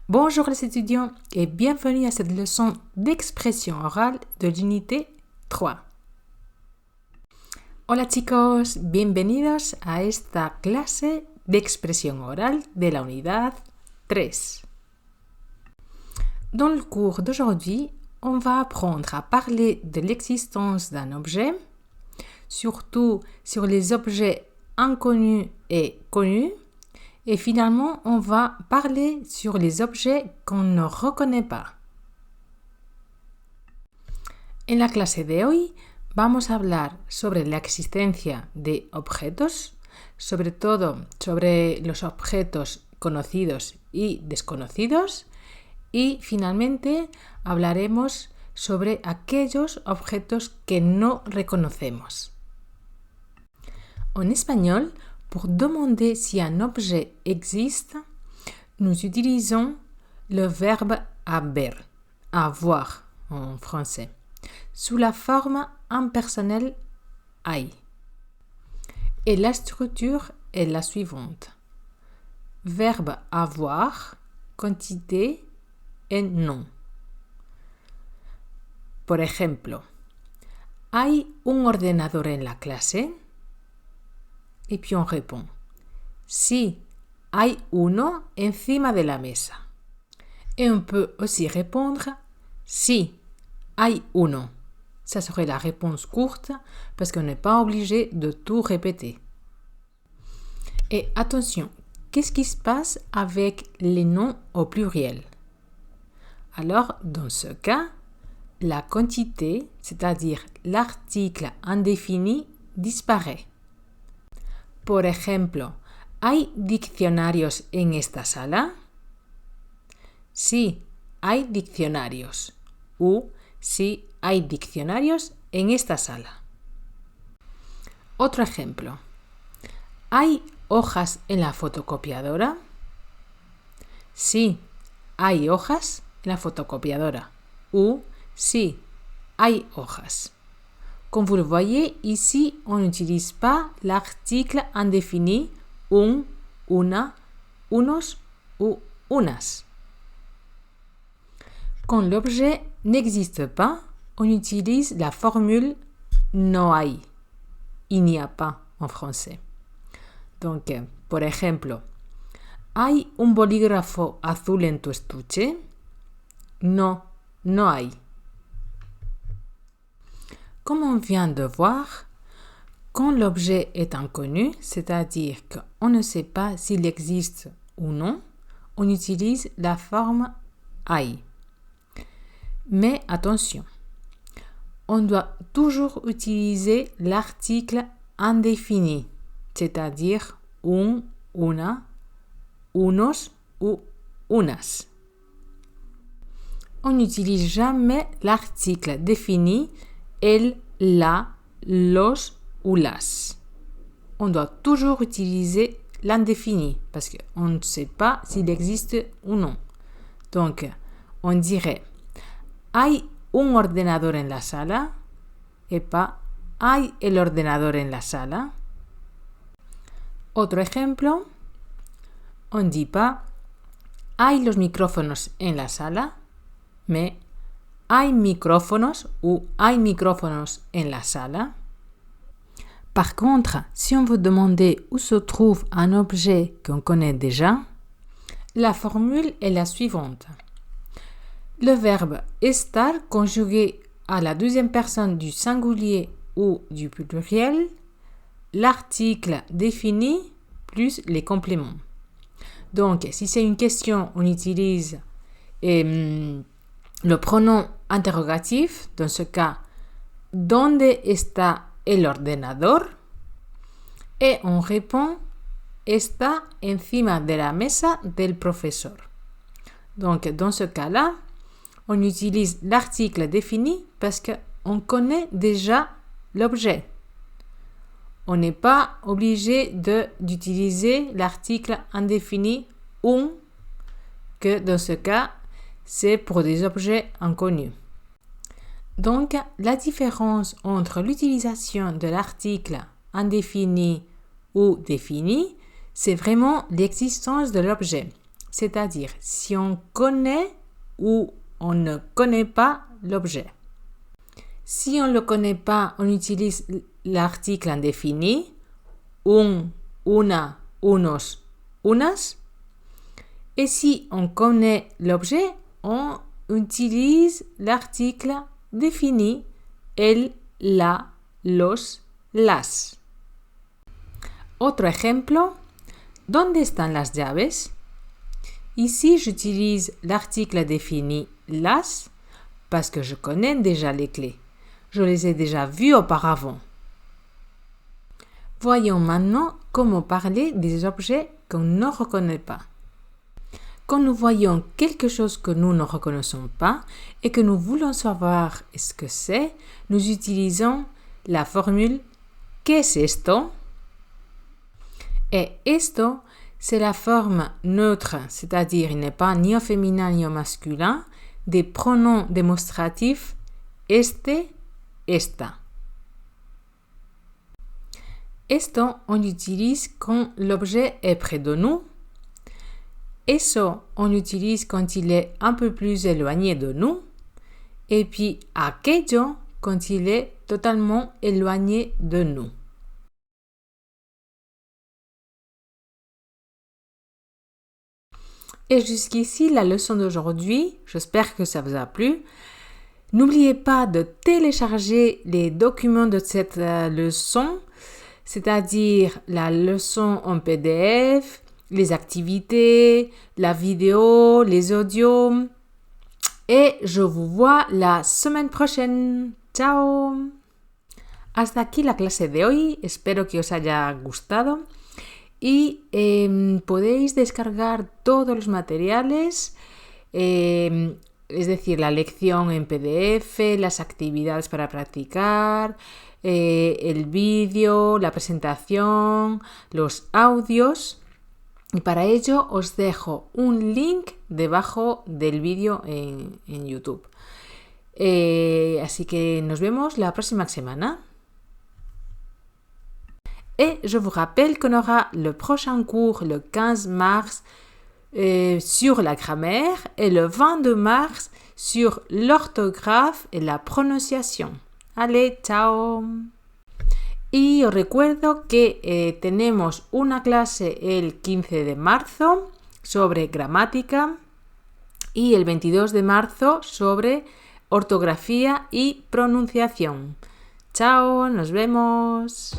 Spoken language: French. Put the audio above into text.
Bonjour les étudiants et bienvenue à cette leçon d'expression orale de l'unité 3. Hola chicos, bienvenidos a esta clase de expresión oral de la unidad 3. Dans le cours d'aujourd'hui, on va apprendre à parler de l'existence d'un objet, surtout sur les objets inconnus et connus, et finalement, on va parler sur les objets qu'on ne reconnaît pas. En la clase de hoy vamos a hablar sobre la existencia de objetos, sobre todo sobre los objetos conocidos y desconocidos, y finalmente hablaremos sobre aquellos objetos que no reconocemos. En espagnol, pour demander si un objet existe, nous utilisons le verbe haber, avoir en français, sous la forme impersonnelle hay. Et la structure est la suivante. Verbe avoir, quantité et nom. Por ejemplo, ¿hay un ordenador en la clase? Et puis on répond, si, hay uno encima de la mesa. Et on peut aussi répondre, si, hay uno. Ça serait la réponse courte parce qu'on n'est pas obligé de tout répéter. Et attention, qu'est-ce qui se passe avec les noms au pluriel? Alors, dans ce cas, la quantité, c'est-à-dire l'article indéfini, disparaît. Por ejemplo, ¿hay diccionarios en esta sala? Sí, hay diccionarios. O sí, hay diccionarios en esta sala. Otro ejemplo. ¿Hay hojas en la fotocopiadora? Sí, hay hojas en la fotocopiadora. O sí, hay hojas. Comme vous le voyez, ici, on n'utilise pas l'article indéfini un, una, unos ou unas. Quand l'objet n'existe pas, on utilise la formule no hay. Il n'y a pas en français. Donc, por ejemplo, ¿hay un bolígrafo azul en tu estuche? No, no hay. Comme on vient de voir, quand l'objet est inconnu, c'est-à-dire qu'on ne sait pas s'il existe ou non, on utilise la forme hay. Mais attention, on doit toujours utiliser l'article indéfini, c'est-à-dire un, una, unos ou unas. On n'utilise jamais l'article défini el, la, los ou las. On doit toujours utiliser l'indéfini parce qu'on ne sait pas s'il existe ou non. Donc, on dirait ¿hay un ordenador en la sala? Et pas ¿hay el ordenador en la sala? Otro ejemplo, on ne dit pas ¿hay los micrófonos en la sala? Mais ¿hay micrófonos ou hay micrófonos en la sala? Par contre, si on veut demander où se trouve un objet qu'on connaît déjà, la formule est la suivante. Le verbe estar conjugué à la deuxième personne du singulier ou du pluriel, l'article défini plus les compléments. Donc, si c'est une question, on utilise le pronom interrogatif, dans ce cas, ¿Dónde está el ordenador? Et on répond, está encima de la mesa del profesor. Donc, dans ce cas-là, on utilise l'article défini parce qu'on connaît déjà l'objet. On n'est pas obligé d'utiliser l'article indéfini un, que dans ce cas, c'est pour des objets inconnus. Donc, la différence entre l'utilisation de l'article indéfini ou défini, c'est vraiment l'existence de l'objet. c'est-à-dire si on connaît ou on ne connaît pas l'objet. Si on ne le connaît pas, on utilise l'article indéfini, un, una, unos, unas. Et si on connaît l'objet, on utilise l'article défini, el, la, los, las. Otro ejemplo, ¿dónde están las llaves? Ici, j'utilise l'article défini las parce que je connais déjà les clés. Je les ai déjà vues auparavant. Voyons maintenant comment parler des objets qu'on ne reconnaît pas. Quand nous voyons quelque chose que nous ne reconnaissons pas et que nous voulons savoir ce que c'est, nous utilisons la formule ¿Qué es esto? Et esto, c'est la forme neutre, c'est-à-dire il n'est pas ni au féminin ni au masculin, des pronoms démonstratifs este, esta. Esto, on l'utilise quand l'objet est près de nous. Eso, on l'utilise quand il est un peu plus éloigné de nous. Et puis aquello, quand il est totalement éloigné de nous. Et jusqu'ici, la leçon d'aujourd'hui. J'espère que ça vous a plu. N'oubliez pas de télécharger les documents de cette leçon, c'est-à-dire la leçon en PDF, les activités, la vidéo, les audios. Et je vous vois la semaine prochaine. Ciao. Hasta aquí la clase de hoy. Espero que os haya gustado. Y podéis descargar todos los materiales, es decir, la lección en PDF, las actividades para practicar, el vídeo, la presentación, los audios. Y para ello os dejo un link debajo del vídeo en YouTube. Así que nos vemos la próxima semana. Et je vous rappelle qu'on aura le prochain cours le 15 mars sur la grammaire et le 22 mars sur l'orthographe et la pronunciación. Allez, chao. Y os recuerdo que tenemos una clase el 15 de marzo sobre gramática y el 22 de marzo sobre ortografía y pronunciación. Chao, nos vemos.